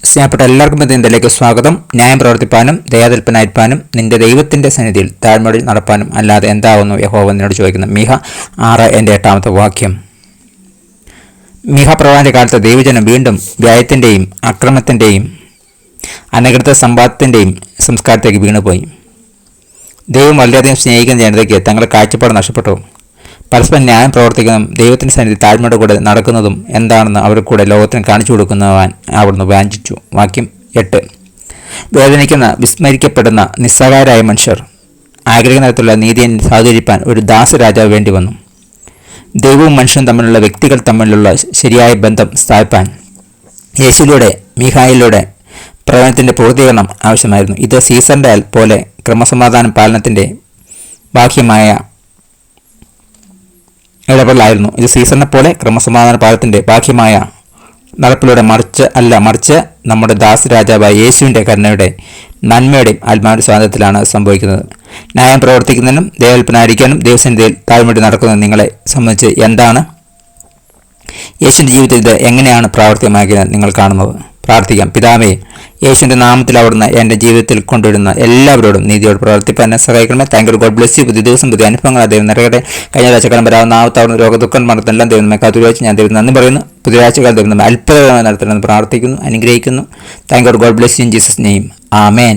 സ്നേഹപ്പെട്ട എല്ലാവർക്കും ഇതിലേക്ക് സ്വാഗതം. ന്യായം പ്രവർത്തിപ്പാനും ദയാതൽപ്പനായിരിക്കാനും നിന്റെ ദൈവത്തിൻ്റെ സന്നിധിയിൽ താഴ്മയിൽ നടപ്പാനും അല്ലാതെ എന്താവുന്നു യഹോവ എന്നോട് ചോദിക്കുന്നു. മീഖ 6:8 വാക്യം. മീഖ പ്രവാചകന്റെ കാലത്ത് ദൈവജനം വീണ്ടും വ്യായത്തിൻ്റെയും അക്രമത്തിൻ്റെയും അനധികൃത സമ്പാദത്തിൻ്റെയും സംസ്കാരത്തേക്ക് വീണുപോയി. ദൈവം വളരെയധികം സ്നേഹിക്കുന്ന ജനതയ്ക്ക് തങ്ങളുടെ കാഴ്ചപ്പാട് നഷ്ടപ്പെട്ടു. പരസ്പരം ന്യായം പ്രവർത്തിക്കുന്നതും ദൈവത്തിൻ്റെ സന്നിധി താഴ്മയുടെ കൂടെ നടക്കുന്നതും എന്താണെന്ന് അവർ കൂടെ ലോകത്തിന് കാണിച്ചു കൊടുക്കുന്നവൻ അവിടുന്ന് വാഞ്ചിച്ചു. വാക്യം 8. വേദനിക്കുന്ന വിസ്മരിക്കപ്പെടുന്ന നിസ്സഹായരായ മനുഷ്യർ ആഗ്രഹിക്കുന്ന തരത്തിലുള്ള നീതിയെ സാധൂകരിപ്പാൻ ഒരു ദാസരാജാവ് വേണ്ടി വന്നു. ദൈവവും മനുഷ്യനും തമ്മിലുള്ള വ്യക്തികൾ തമ്മിലുള്ള ശരിയായ ബന്ധം സ്ഥാപിപ്പാൻ യേശുവിലൂടെ മീഖായിലൂടെ പ്രവചനത്തിൻ്റെ പൂർത്തീകരണം ആവശ്യമായിരുന്നു. ഇത് സീസറിൻ്റെ പോലെ ക്രമസമാധാന പാലനത്തിൻ്റെ ബാഹ്യമായ ഇടപെടലായിരുന്നു. ഇത് സീസറിനെ പോലെ ക്രമസമാധാന പാലനത്തിൻ്റെ ബാഹ്യമായ നടപ്പിലൂടെ മറിച്ച് നമ്മുടെ ദാസ് രാജാവായ യേശുവിൻ്റെ കരുണയുടെ നന്മയുടെയും ആത്മാവിൻ്റെ സ്വാതന്ത്ര്യത്തിലാണ് സംഭവിക്കുന്നത്. ന്യായം പ്രവർത്തിക്കുന്നതിനും ദൈവകൽപ്പനായിരിക്കാനും ദൈവസന്നിധിയിൽ താഴ്മയോടെ നടക്കുന്നത് നിങ്ങളെ സംബന്ധിച്ച് എന്താണ്? യേശുവിൻ്റെ ജീവിതത്തിൽ ഇത് എങ്ങനെയാണ് പ്രാവർത്തികമാക്കിയത് നിങ്ങൾ കാണുന്നത്? പ്രാർത്ഥിക്കാം. പിതാവേ, യേശുവിൻ്റെ നാമത്തിൽ അവിടുന്ന് എൻ്റെ ജീവിതത്തിൽ കൊണ്ടുവരുന്ന എല്ലാവരോടും നീതിയോട് പ്രവർത്തിപ്പാൻ എന്നെ സഹായിക്കണമേ. Thank you. God bless you. പുതിയ ദിവസം പുതിയ അനുഭവങ്ങൾ ദൈവം നിറയട്ടെ. കഴിഞ്ഞ ആഴ്ചക്കാലം വരാവുന്ന ആവത്താവുന്ന രോഗദുഃഖം മറന്നെല്ലാം ദൈവം നമ്മെ കാത്തുവച്ച് ഞാൻ ദൈവം നന്ദി പറയുന്നു. പുതിയ ആഴ്ചക്കാലം ദൈവം നമ്മെ അത്ഭുതകരമായി നടത്തണമെന്ന് പ്രാർത്ഥിക്കുന്നു, അനുഗ്രഹിക്കുന്നു. Thank you. God bless you in Jesus name. Amen.